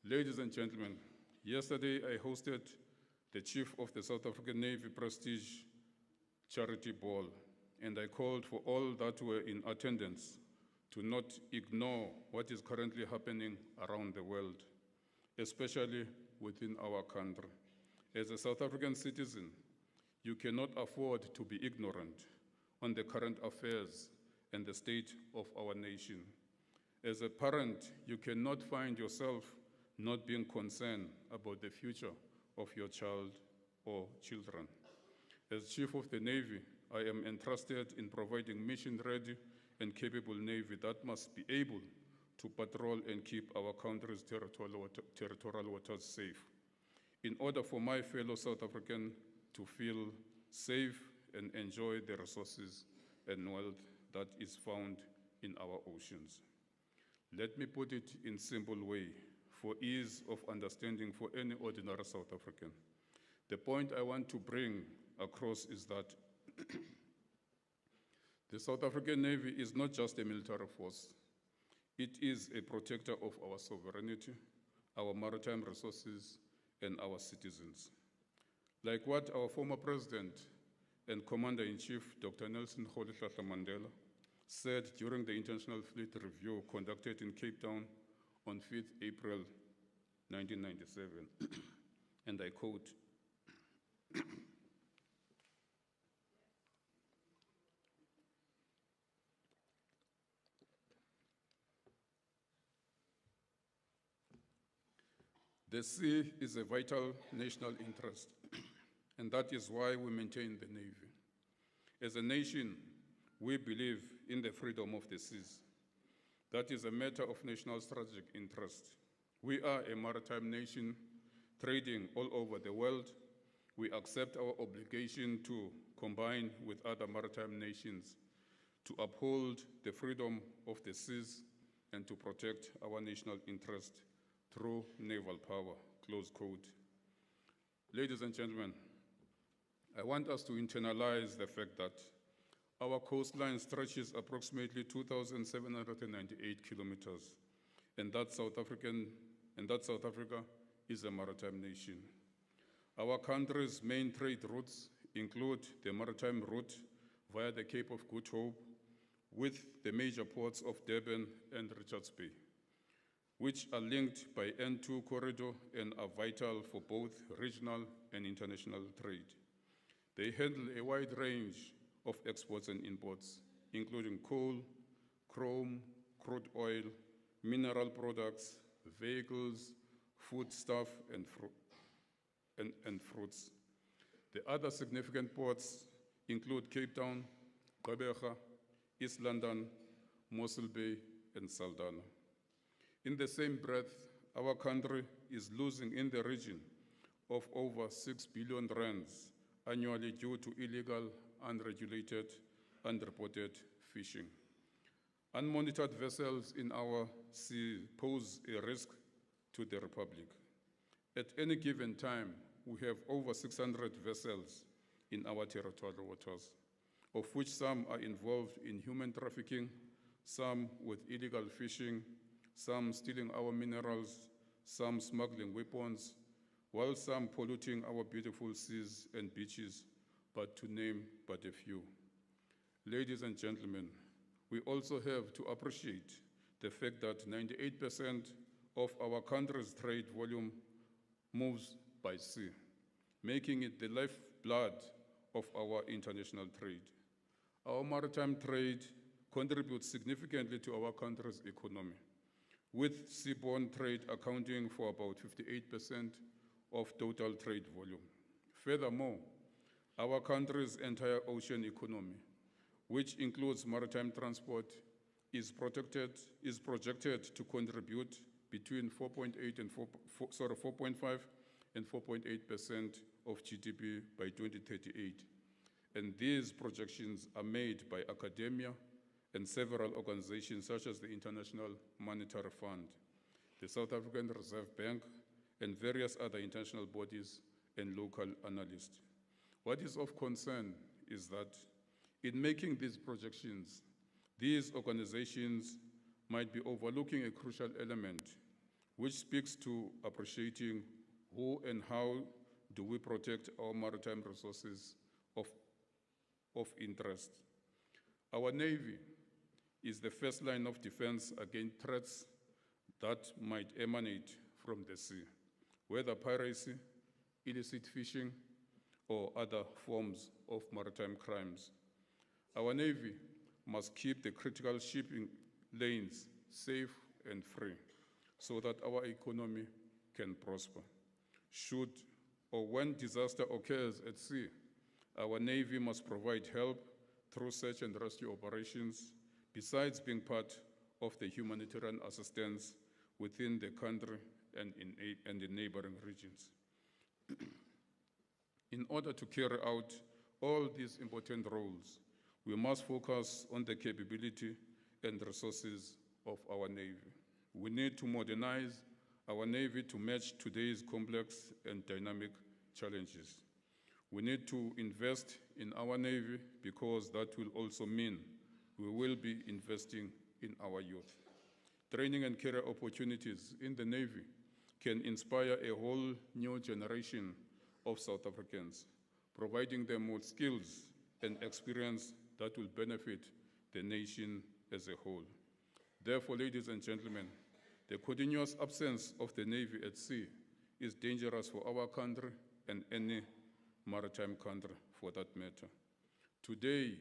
Ladies and gentlemen, yesterday I hosted the Chief of the South African Navy Prestige Charity Ball, and I called for all that were in attendance to not ignore what is currently happening around the world, especially within our country. As a South African citizen, you cannot afford to be ignorant on the current affairs and the state of our nation. As a parent, you cannot find yourself not being concerned about the future of your child or children. As Chief of the Navy, I am entrusted in providing mission-ready and capable Navy that must be able to patrol and keep our country's territorial waters safe, in order for my fellow South Africans to feel safe and enjoy the resources and wealth that is found in our oceans. Let me put it in a simple way, for ease of understanding for any ordinary South African. The point I want to bring across is that the South African Navy is not just a military force. It is a protector of our sovereignty, our maritime resources, and our citizens. Like what our former President and Commander-in-Chief, Dr. Nelson Nhlanhla Mandela, said during the International Fleet Review conducted in Cape Town on 5th April 1997, and I quote, "The sea is a vital national interest, and that is why we maintain the Navy. As a nation, we believe in the freedom of the seas. That is a matter of national strategic interest. We are a maritime nation trading all over the world. We accept our obligation to combine with other maritime nations to uphold the freedom of the seas and to protect our national interest through naval power," close quote. Ladies and gentlemen, I want us to internalize the fact that our coastline stretches approximately 2,798 kilometers, and that South Africa is a maritime nation. Our country's main trade routes include the maritime route via the Cape of Good Hope, with the major ports of Durban and Richards Bay, which are linked by N2 corridor and are vital for both regional and international trade. They handle a wide range of exports and imports, including coal, chrome, crude oil, mineral products, vehicles, foodstuff, and fruits. The other significant ports include Cape Town, Gqeberha, East London, Mossel Bay, and Saldanha. In the same breath, our country is losing in the region of over 6 billion rands annually due to illegal, unregulated, unreported fishing. Unmonitored vessels in our sea pose a risk to the Republic. At any given time, we have over 600 vessels in our territorial waters, of which some are involved in human trafficking, some with illegal fishing, some stealing our minerals, some smuggling weapons, while some polluting our beautiful seas and beaches, but to name but a few. Ladies and gentlemen, we also have to appreciate the fact that 98% of our country's trade volume moves by sea, making it the lifeblood of our international trade. Our maritime trade contributes significantly to our country's economy, with seaborne trade accounting for about 58% of total trade volume. Furthermore, our country's entire ocean economy, which includes maritime transport, is projected to contribute between 4.5 and 4.8% of GDP by 2038. And these projections are made by academia and several organizations such as the International Monetary Fund, the South African Reserve Bank, and various other international bodies and local analysts. What is of concern is that in making these projections, these organizations might be overlooking a crucial element, which speaks to appreciating who and how do we protect our maritime resources of interest. Our Navy is the first line of defense against threats that might emanate from the sea, whether piracy, illicit fishing, or other forms of maritime crimes. Our Navy must keep the critical shipping lanes safe and free so that our economy can prosper. Should or when disaster occurs at sea, our Navy must provide help through search and rescue operations, besides being part of the humanitarian assistance within the country and in the neighboring regions. In order to carry out all these important roles, we must focus on the capability and resources of our Navy. We need to modernize our Navy to match today's complex and dynamic challenges. We need to invest in our Navy because that will also mean we will be investing in our youth. Training and career opportunities in the Navy can inspire a whole new generation of South Africans, providing them with skills and experience that will benefit the nation as a whole. Therefore, ladies and gentlemen, the continuous absence of the Navy at sea is dangerous for our country and any maritime country for that matter. Today,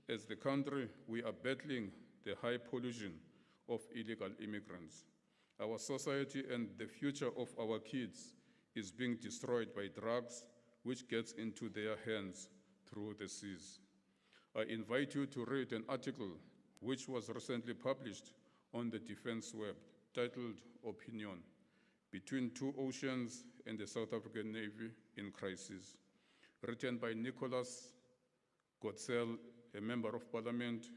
as the country, we are battling the high pollution of illegal immigrants. Our society and the future of our kids is being destroyed by drugs which gets into their hands through the seas. I invite you to read an article which was recently published on the Defense Web titled Opinion, Between Two Oceans and the South African Navy in Crisis, written by Nicholas Gotzel, a member of parliament,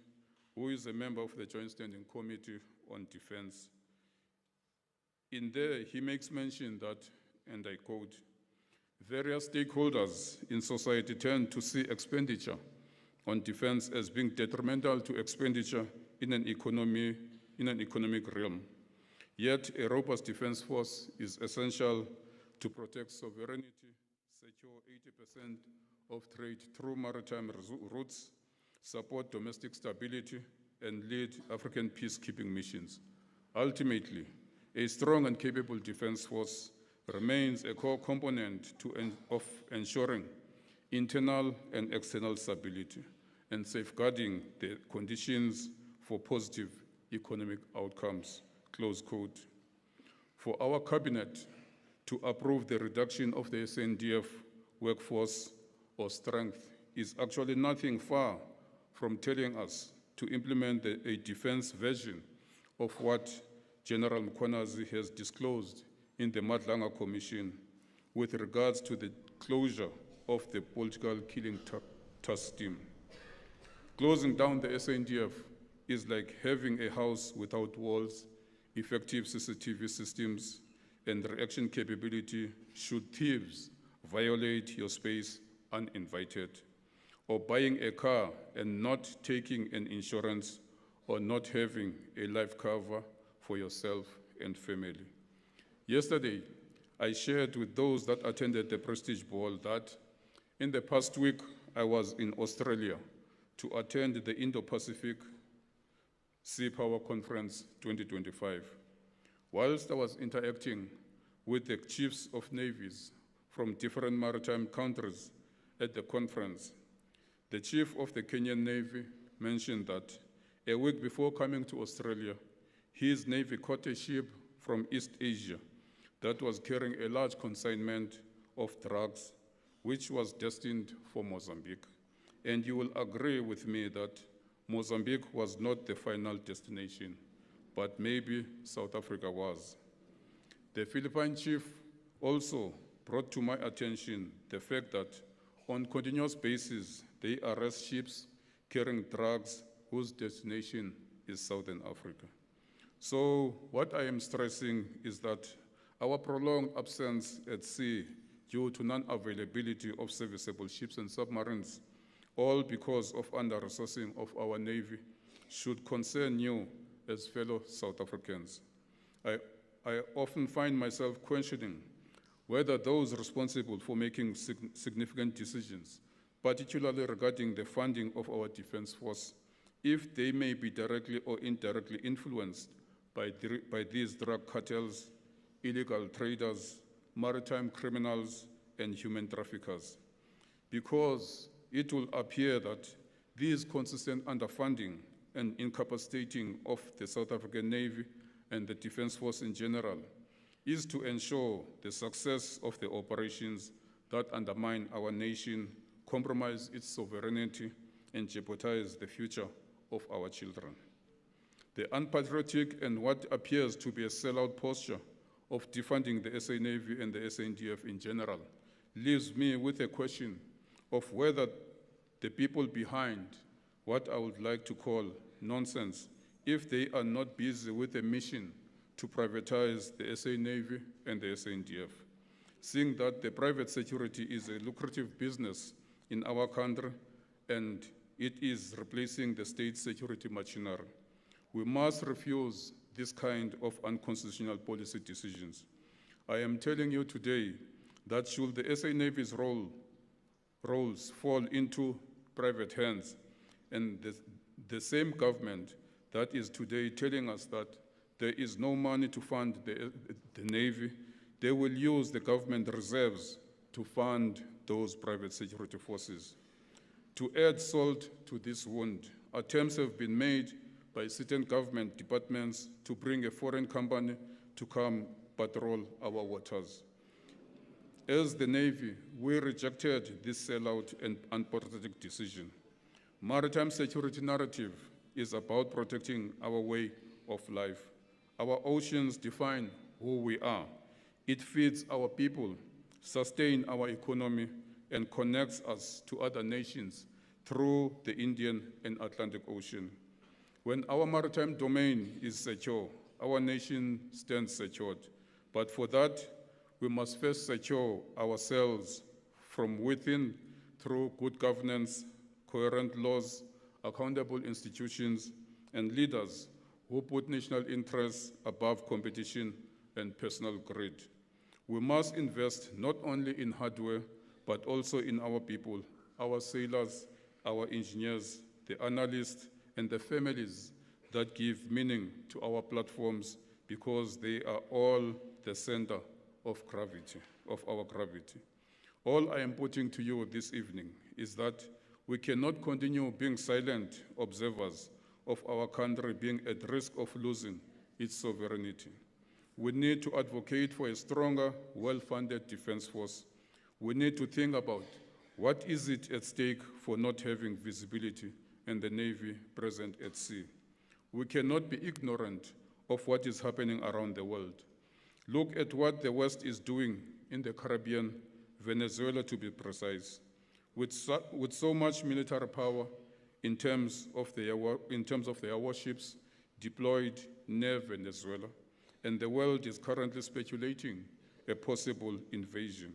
who is a member of the Joint Standing Committee on Defense. In there, he makes mention that, and I quote, various stakeholders in society tend to see expenditure on defense as being detrimental to expenditure in an economic realm. Yet, a robust defense force is essential to protect sovereignty, secure 80% of trade through maritime routes, support domestic stability, and lead African peacekeeping missions. Ultimately, a strong and capable defense force remains a core component of ensuring internal and external stability and safeguarding the conditions for positive economic outcomes, close quote. For our cabinet to approve the reduction of the SNDF workforce or strength is actually nothing far from telling us to implement a defense version of what General Mkhwanazi has disclosed in the Madlanga Commission with regards to the closure of the political killing task team. Closing down the SNDF is like having a house without walls, effective CCTV systems, and reaction capability should thieves violate your space uninvited, or buying a car and not taking an insurance, or not having a life cover for yourself and family. Yesterday, I shared with those that attended the Prestige Ball that in the past week, I was in Australia to attend the Indo-Pacific Sea Power Conference 2025. Whilst I was interacting with the chiefs of navies from different maritime countries at the conference, the chief of the Kenyan Navy mentioned that a week before coming to Australia, his Navy caught a ship from East Asia that was carrying a large consignment of drugs, which was destined for Mozambique. And you will agree with me that Mozambique was not the final destination, but maybe South Africa was. The Philippine chief also brought to my attention the fact that on continuous basis, they arrest ships carrying drugs whose destination is Southern Africa. So what I am stressing is that our prolonged absence at sea due to non-availability of serviceable ships and submarines, all because of under-resourcing of our Navy, should concern you as fellow South Africans. I I often find myself questioning whether those responsible for making significant decisions, particularly regarding the funding of our defense force, if they may be directly or indirectly influenced by these drug cartels, illegal traders, maritime criminals, and human traffickers. Because it will appear that these consistent underfunding and incapacitating of the South African Navy and the Defense Force in general is to ensure the success of the operations that undermine our nation, compromise its sovereignty, and jeopardize the future of our children. The unpatriotic and what appears to be a sellout posture of defunding the SA Navy and the SNDF in general leaves me with a question of whether the people behind what I would like to call nonsense, if they are not busy with a mission to privatize the SA Navy and the SNDF, seeing that the private security is a lucrative business in our country and it is replacing the state security machinery. We must refuse this kind of unconstitutional policy decisions. I am telling you today that should the SA Navy's roles fall into private hands, and the same government that is today telling us that there is no money to fund the Navy, they will use the government reserves to fund those private security forces. To add salt to this wound, attempts have been made by certain government departments to bring a foreign company to come patrol our waters. As the Navy, we rejected this sellout and unpatriotic decision. Maritime security narrative is about protecting our way of life. Our oceans define who we are. It feeds our people, sustains our economy, and connects us to other nations through the Indian and Atlantic Ocean. When our maritime domain is secure, our nation stands secured. But for that, we must first secure ourselves from within through good governance, coherent laws, accountable institutions, and leaders who put national interests above competition and personal greed. We must invest not only in hardware, but also in our people, our sailors, our engineers, the analysts, and the families that give meaning to our platforms, because they are all the center of gravity, of our gravity. All I am putting to you this evening is that we cannot continue being silent observers of our country being at risk of losing its sovereignty. We need to advocate for a stronger, well-funded defense force. We need to think about what is it at stake for not having visibility and the Navy present at sea. We cannot be ignorant of what is happening around the world. Look at what the West is doing in the Caribbean, Venezuela to be precise. With so much military power in terms of their warships deployed near Venezuela, and the world is currently speculating a possible invasion.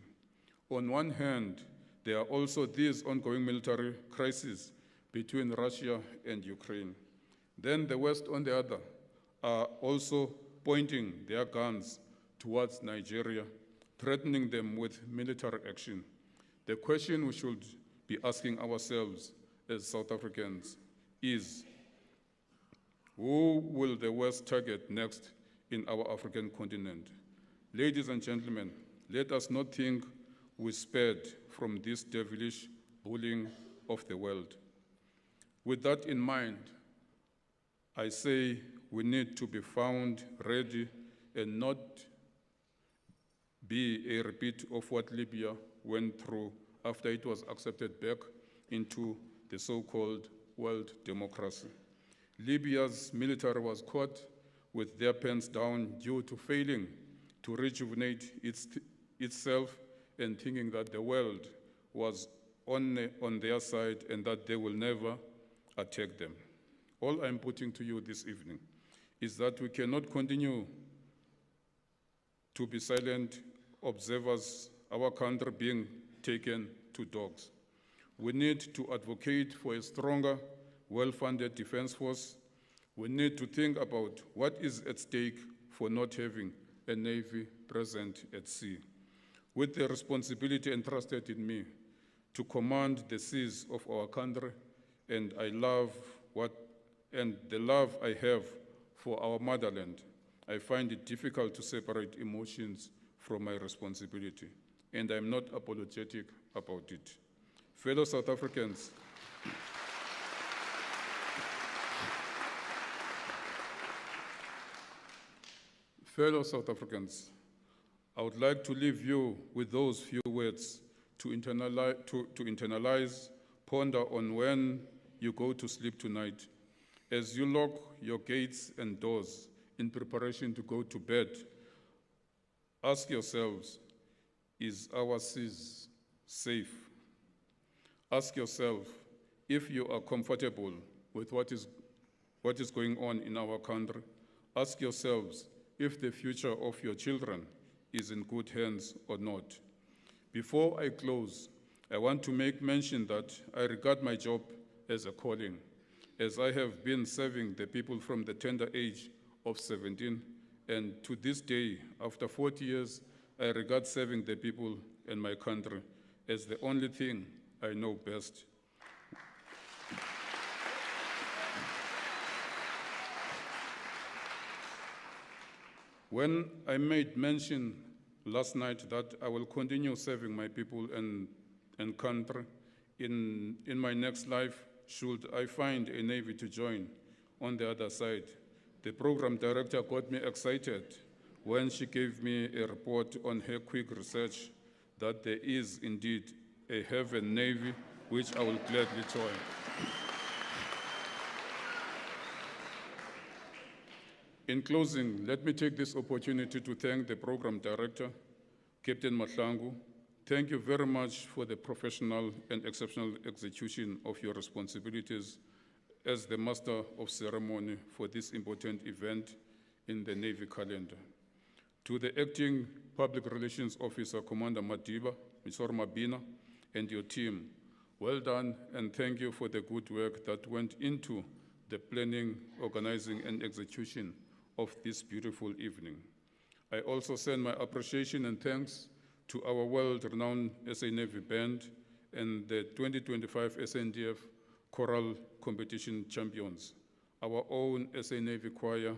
On one hand, there are also these ongoing military crises between Russia and Ukraine. Then the West, on the other, are also pointing their guns towards Nigeria, threatening them with military action. The question we should be asking ourselves as South Africans is, who will the West target next in our African continent? Ladies and gentlemen, let us not think we spared from this devilish bullying of the world. With that in mind, I say we need to be found ready and not be a repeat of what Libya went through after it was accepted back into the so-called world democracy. Libya's military was caught with their pants down due to failing to rejuvenate itself and thinking that the world was on their side and that they will never attack them. All I'm putting to you this evening is that we cannot continue to be silent observers, our country being taken to dogs. We need to advocate for a stronger, well-funded defense force. We need to think about what is at stake for not having a Navy present at sea. With the responsibility entrusted in me to command the seas of our country, and the love I have for our motherland, I find it difficult to separate emotions from my responsibility, and I'm not apologetic about it. Fellow South Africans, I would like to leave you with those few words to internalize, ponder on when you go to sleep tonight. As you lock your gates and doors in preparation to go to bed, ask yourselves, is our seas safe? Ask yourself if you are comfortable with what is going on in our country. Ask yourselves if the future of your children is in good hands or not. Before I close, I want to make mention that I regard my job as a calling, as I have been serving the people from the tender age of 17, and to this day, after 40 years, I regard serving the people and my country as the only thing I know best. When I made mention last night that I will continue serving my people and country in my next life, should I find a Navy to join on the other side, the program director got me excited when she gave me a report on her quick research that there is indeed a heaven Navy, which I will gladly join. In closing, let me take this opportunity to thank the program director, Captain Mahlangu. Thank you very much for the professional and exceptional execution of your responsibilities as the master of ceremony for this important event in the Navy calendar. To the acting public relations officer, Commander Madiba, Mr. Mabina, and your team, well done, and thank you for the good work that went into the planning, organizing, and execution of this beautiful evening. I also send my appreciation and thanks to our world-renowned SA Navy Band and the 2025 SNDF Choral Competition champions, our own SA Navy Choir.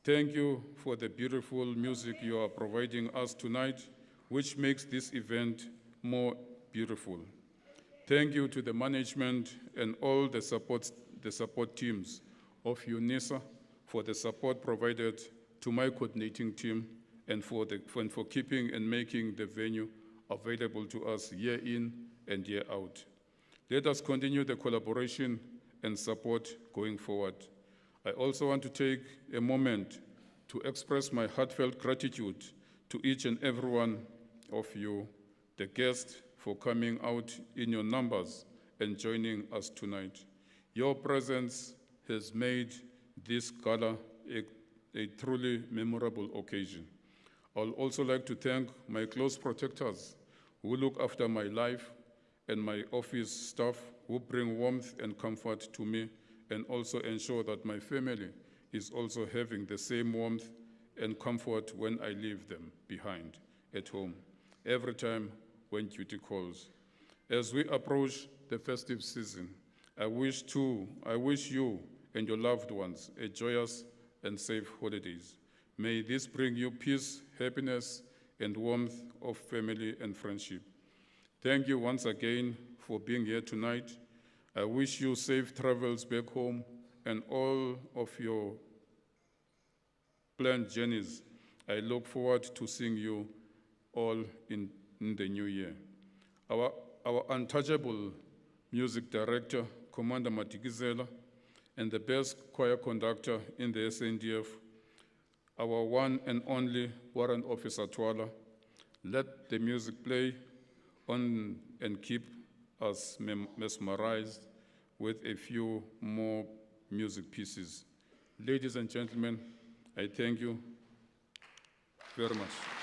Thank you for the beautiful music you are providing us tonight, which makes this event more beautiful. Thank you to the management and all the support teams of UNISA for the support provided to my coordinating team and for keeping and making the venue available to us year in and year out. Let us continue the collaboration and support going forward. I also want to take a moment to express my heartfelt gratitude to each and every one of you, the guests, for coming out in your numbers and joining us tonight. Your presence has made this gala a truly memorable occasion. I'll also like to thank my close protectors who look after my life and my office staff who bring warmth and comfort to me and also ensure that my family is also having the same warmth and comfort when I leave them behind at home, every time when duty calls. As we approach the festive season, I wish you and your loved ones a joyous and safe holidays. May this bring you peace, happiness, and warmth of family and friendship. Thank you once again for being here tonight. I wish you safe travels back home and all of your planned journeys. I look forward to seeing you all in the new year. Our untouchable music director, Commander Matikizela, and the best choir conductor in the SNDF, our one and only Warrant Officer Twala. Let the music play on and keep us mesmerized with a few more music pieces. Ladies and gentlemen, I thank you very much.